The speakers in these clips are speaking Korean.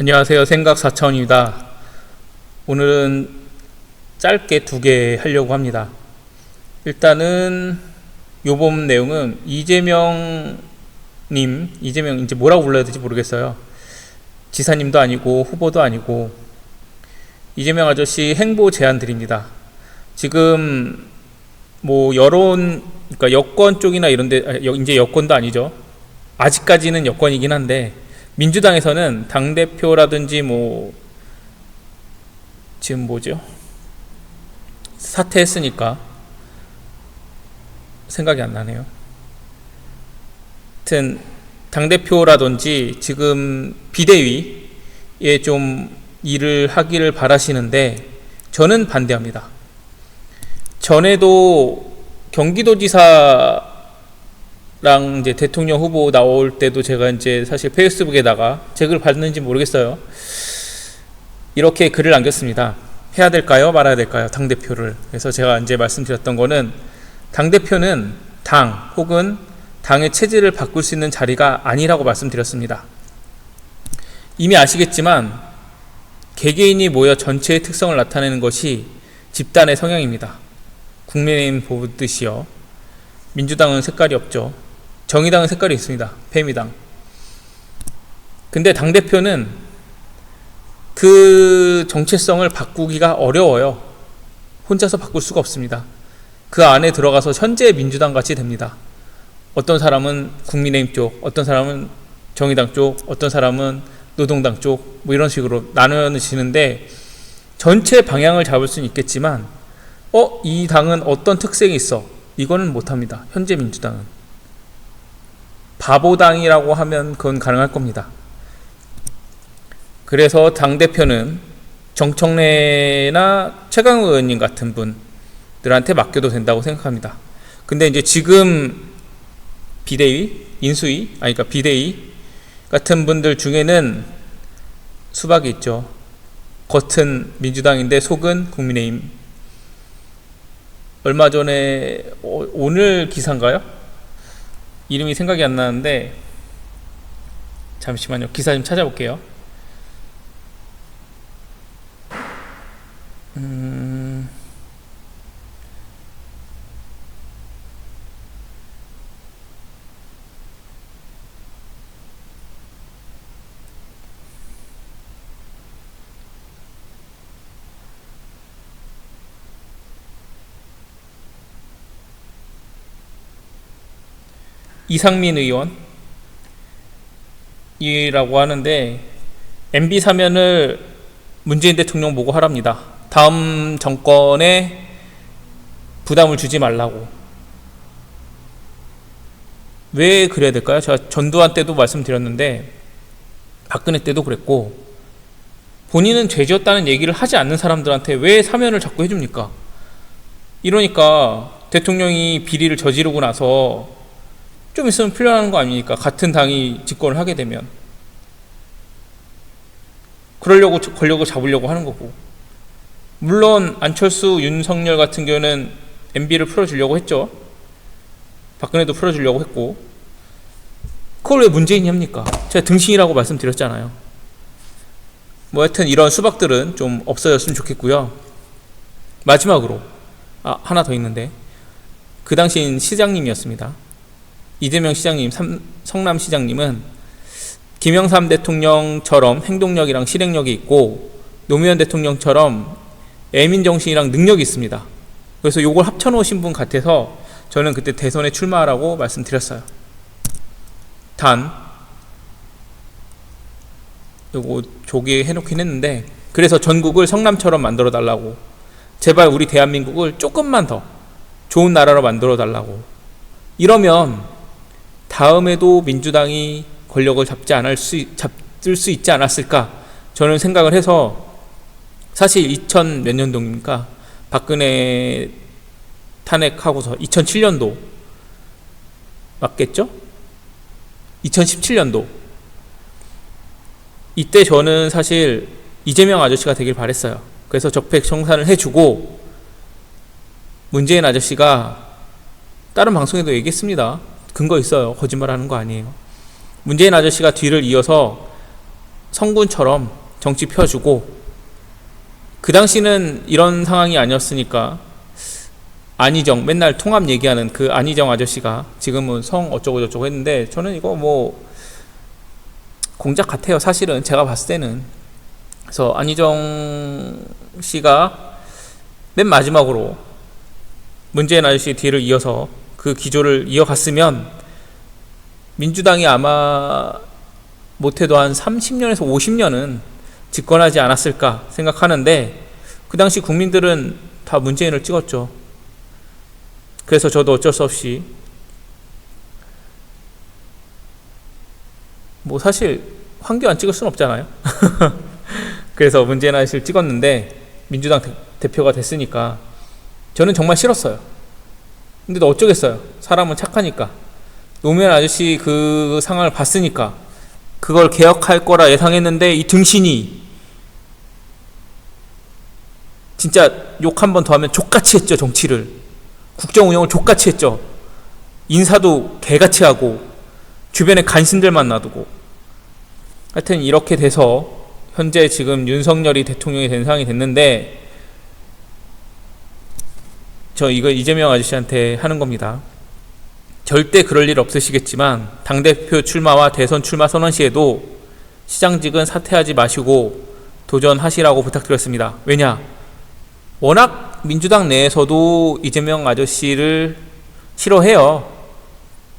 안녕하세요. 생각 4차원입니다. 오늘은 짧게 2개 하려고 합니다. 일단은 요번 내용은 이재명 이제 뭐라고 불러야 될지 모르겠어요. 지사님도 아니고 후보도 아니고 이재명 아저씨 행보 제안 드립니다. 지금 뭐 그러니까 여권 쪽이나 이런데 이제 여권도 아니죠. 아직까지는 여권이긴 한데 민주당에서는 당대표라든지 지금 사퇴했으니까 생각이 안 나네요. 하여튼 당대표라든지 지금 비대위에 좀 일을 하기를 바라시는데 저는 반대합니다. 전에도 경기도지사 이제 대통령 후보 나올 때도 제가 이제 사실 페이스북에다가 제 글 봤는지 모르겠어요. 이렇게 글을 남겼습니다. 해야 될까요? 말아야 될까요? 당대표를. 그래서 제가 이제 말씀드렸던 거는 당대표는 당 혹은 당의 체질을 바꿀 수 있는 자리가 아니라고 말씀드렸습니다. 이미 아시겠지만 개개인이 모여 전체의 특성을 나타내는 것이 집단의 성향입니다. 국민의힘 보듯이요. 민주당은 색깔이 없죠. 정의당은 색깔이 있습니다. 폐미당. 근데 당대표는 그 정체성을 바꾸기가 어려워요. 혼자서 바꿀 수가 없습니다. 그 안에 들어가서 현재 민주당 같이 됩니다. 어떤 사람은 국민의힘 쪽, 어떤 사람은 정의당 쪽, 어떤 사람은 노동당 쪽, 이런 식으로 나눠지는데 전체 방향을 잡을 수는 있겠지만 이 당은 어떤 특색이 있어? 이거는 못합니다. 현재 민주당은. 바보당이라고 하면 그건 가능할 겁니다. 그래서 당대표는 정청래나 최강욱 의원님 같은 분들한테 맡겨도 된다고 생각합니다. 근데 이제 지금 비대위 같은 분들 중에는 수박이 있죠. 겉은 민주당인데 속은 국민의힘. 얼마 전에 오늘 기사인가요? 이름이 생각이 안 나는데 잠시만요. 기사 좀 찾아볼게요. 이상민 의원이라고 하는데 MB 사면을 문재인 대통령 보고 하랍니다. 다음 정권에 부담을 주지 말라고. 왜 그래야 될까요? 제가 전두환 때도 말씀드렸는데 박근혜 때도 그랬고 본인은 죄지었다는 얘기를 하지 않는 사람들한테 왜 사면을 자꾸 해줍니까? 이러니까 대통령이 비리를 저지르고 나서 좀 있으면 풀려나는 거 아닙니까? 같은 당이 집권을 하게 되면. 그러려고 권력을 잡으려고 하는 거고. 물론 안철수, 윤석열 같은 경우는 MB를 풀어주려고 했죠. 박근혜도 풀어주려고 했고. 그걸 왜 문재인이 합니까? 제가 등신이라고 말씀드렸잖아요. 하여튼 이런 수박들은 좀 없어졌으면 좋겠고요. 마지막으로 하나 더 있는데 그 당시엔 시장님이었습니다. 이재명 시장님, 성남시장님은 김영삼 대통령처럼 행동력이랑 실행력이 있고 노무현 대통령처럼 애민정신이랑 능력이 있습니다. 그래서 요걸 합쳐놓으신 분 같아서 저는 그때 대선에 출마하라고 말씀드렸어요. 단 요거 조기 해놓긴 했는데 그래서 전국을 성남처럼 만들어 달라고, 제발 우리 대한민국을 조금만 더 좋은 나라로 만들어 달라고. 이러면 다음에도 민주당이 권력을 잡을 수 있지 않았을까 저는 생각을 해서, 사실 2000 몇 년도입니까? 박근혜 탄핵하고서 2007년도 맞겠죠? 2017년도 이때 저는 사실 이재명 아저씨가 되길 바랬어요. 그래서 적폐 청산을 해주고 문재인 아저씨가 다른 방송에도 얘기했습니다. 근거 있어요. 거짓말하는 거 아니에요. 문재인 아저씨가 뒤를 이어서 성군처럼 정치 펴주고, 그 당시는 이런 상황이 아니었으니까 안희정, 맨날 통합 얘기하는 그 안희정 아저씨가 지금은 성 어쩌고 저쩌고 했는데, 저는 이거 뭐 공작 같아요, 사실은 제가 봤을 때는. 그래서 안희정 씨가 맨 마지막으로 문재인 아저씨 뒤를 이어서 그 기조를 이어갔으면 민주당이 아마 못해도 한 30년에서 50년은 집권하지 않았을까 생각하는데, 그 당시 국민들은 다 문재인을 찍었죠. 그래서 저도 어쩔 수 없이, 뭐 사실 황교안 찍을 수는 없잖아요. 그래서 문재인 아저씨를 찍었는데, 민주당 대표가 됐으니까 저는 정말 싫었어요. 근데 또 어쩌겠어요, 사람은 착하니까. 노무현 아저씨 그 상황을 봤으니까 그걸 개혁할 거라 예상했는데, 이 등신이 진짜 욕 한 번 더 하면 족같이 했죠. 정치를, 국정 운영을 족같이 했죠. 인사도 개같이 하고 주변에 간신들만 놔두고. 하여튼 이렇게 돼서 현재 지금 윤석열이 대통령이 된 상황이 됐는데, 저 이거 이재명 아저씨한테 하는 겁니다. 절대 그럴 일 없으시겠지만 당대표 출마와 대선 출마 선언 시에도 시장직은 사퇴하지 마시고 도전하시라고 부탁드렸습니다. 왜냐? 워낙 민주당 내에서도 이재명 아저씨를 싫어해요.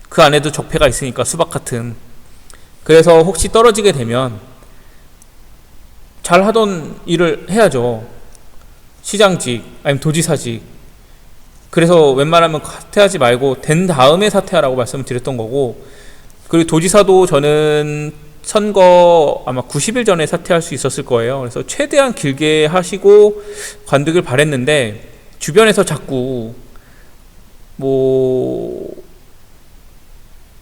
그 안에도 적폐가 있으니까, 수박 같은. 그래서 혹시 떨어지게 되면 잘하던 일을 해야죠. 시장직 아니면 도지사직. 그래서 웬만하면 사퇴하지 말고 된 다음에 사퇴하라고 말씀을 드렸던 거고, 그리고 도지사도 저는 선거 아마 90일 전에 사퇴할 수 있었을 거예요. 그래서 최대한 길게 하시고 관두길 바랬는데, 주변에서 자꾸 뭐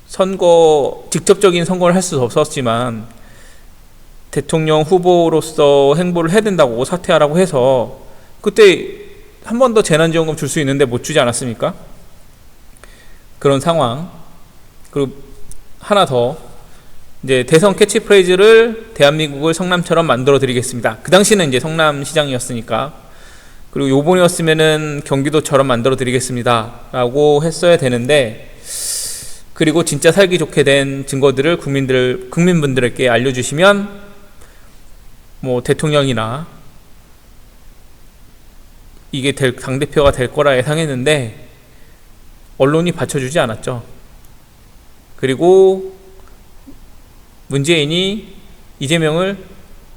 선거, 직접적인 선거를 할 수 없었지만 대통령 후보로서 행보를 해야 된다고 사퇴하라고 해서, 그때 한 번 더 재난지원금 줄 수 있는데 못 주지 않았습니까? 그런 상황. 그리고 하나 더, 이제 대선 캐치프레이즈를 대한민국을 성남처럼 만들어 드리겠습니다. 그 당시는 이제 성남시장이었으니까. 그리고 요번이었으면은 경기도처럼 만들어 드리겠습니다 라고 했어야 되는데, 그리고 진짜 살기 좋게 된 증거들을 국민분들에게 알려주시면 뭐 대통령이나 이게 당대표가 될 거라 예상했는데 언론이 받쳐주지 않았죠. 그리고 문재인이 이재명을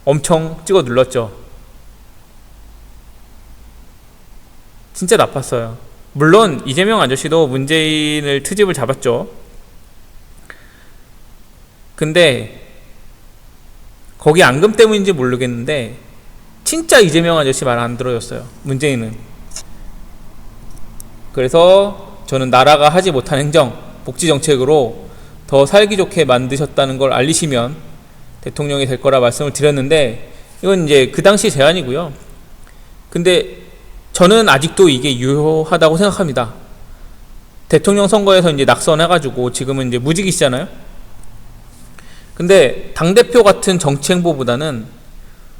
엄청 찍어 눌렀죠. 진짜 나빴어요. 물론 이재명 아저씨도 문재인을 트집을 잡았죠. 근데 거기 앙금 때문인지 모르겠는데 진짜 이재명 아저씨 말 안 들어줬어요, 문재인은. 그래서 저는 나라가 하지 못한 행정, 복지 정책으로 더 살기 좋게 만드셨다는 걸 알리시면 대통령이 될 거라 말씀을 드렸는데, 이건 이제 그 당시 제안이고요. 근데 저는 아직도 이게 유효하다고 생각합니다. 대통령 선거에서 이제 낙선해가지고 지금은 이제 무직이시잖아요. 근데 당대표 같은 정치 행보보다는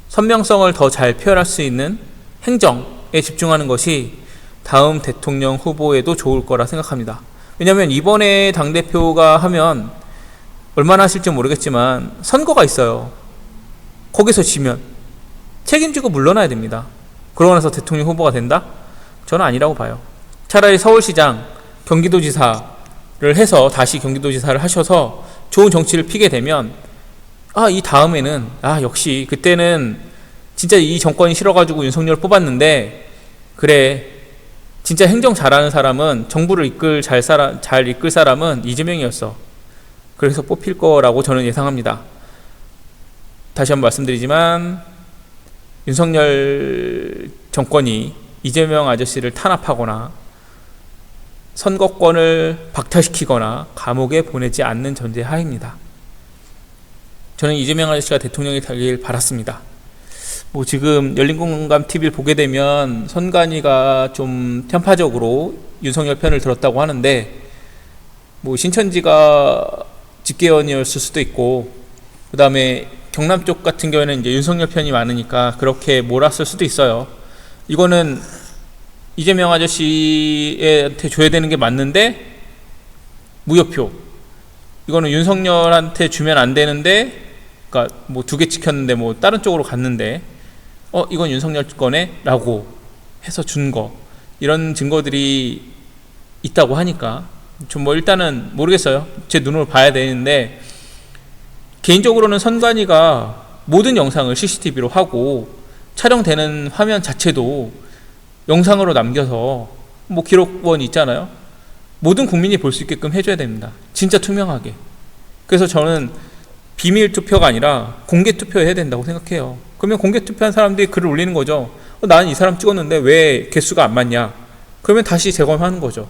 선명성을 더 잘 표현할 수 있는 행정에 집중하는 것이 다음 대통령 후보에도 좋을 거라 생각합니다. 왜냐하면 이번에 당대표가 하면 얼마나 하실지 모르겠지만 선거가 있어요. 거기서 지면 책임지고 물러나야 됩니다. 그러고 나서 대통령 후보가 된다? 저는 아니라고 봐요. 차라리 서울시장, 경기도지사를 해서 다시 경기도지사를 하셔서 좋은 정치를 피게 되면, 이 다음에는 역시 그때는 진짜 이 정권이 싫어가지고 윤석열 뽑았는데, 그래 진짜 행정 잘하는 사람은, 정부를 잘 이끌 사람은 이재명이었어. 그래서 뽑힐 거라고 저는 예상합니다. 다시 한번 말씀드리지만 윤석열 정권이 이재명 아저씨를 탄압하거나 선거권을 박탈시키거나 감옥에 보내지 않는 전제 하에입니다. 저는 이재명 아저씨가 대통령이 되길 바랐습니다. 뭐 지금 열린공감TV를 보게 되면 선관위가 좀 편파적으로 윤석열 편을 들었다고 하는데, 뭐 신천지가 집계원이었을 수도 있고, 그 다음에 경남 쪽 같은 경우에는 이제 윤석열 편이 많으니까 그렇게 몰았을 수도 있어요. 이거는 이재명 아저씨한테 줘야 되는 게 맞는데 무효표. 이거는 윤석열한테 주면 안 되는데, 그러니까 뭐 2개 찍혔는데 뭐 다른 쪽으로 갔는데, 이건 윤석열 거네라고 해서 준 거. 이런 증거들이 있다고 하니까 좀 뭐 일단은 모르겠어요. 제 눈으로 봐야 되는데, 개인적으로는 선관위가 모든 영상을 CCTV로 하고 촬영되는 화면 자체도 영상으로 남겨서 뭐 기록원이 있잖아요. 모든 국민이 볼 수 있게끔 해줘야 됩니다. 진짜 투명하게. 그래서 저는 비밀 투표가 아니라 공개 투표해야 된다고 생각해요. 그러면 공개 투표한 사람들이 글을 올리는 거죠. 나는 이 사람 찍었는데 왜 개수가 안 맞냐. 그러면 다시 재검하는 거죠.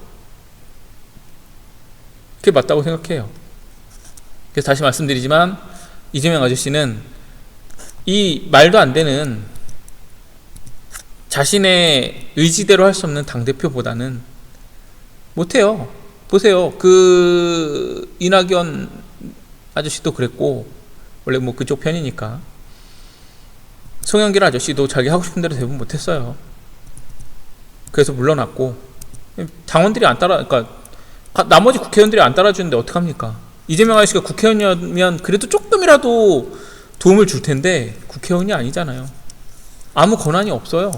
그게 맞다고 생각해요. 그래서 다시 말씀드리지만 이재명 아저씨는 이 말도 안 되는 자신의 의지대로 할 수 없는 당대표보다는 못해요. 보세요. 그 이낙연 아저씨도 그랬고, 원래 뭐 그쪽 편이니까. 송영길 아저씨도 자기 하고 싶은 대로 대부분 못했어요. 그래서 물러났고, 당원들이 안 따라, 그러니까 나머지 국회의원들이 안 따라주는데 어떡합니까? 이재명 아저씨가 국회의원이면 그래도 조금이라도 도움을 줄 텐데 국회의원이 아니잖아요. 아무 권한이 없어요.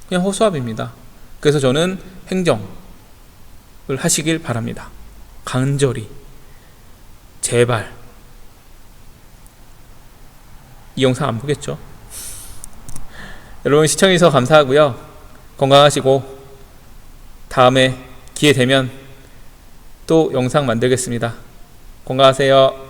그냥 허수아비입니다. 그래서 저는 행정을 하시길 바랍니다. 간절히. 제발. 이 영상 안 보겠죠? 여러분 시청해주셔서 감사하고요. 건강하시고 다음에 기회 되면 또 영상 만들겠습니다. 건강하세요.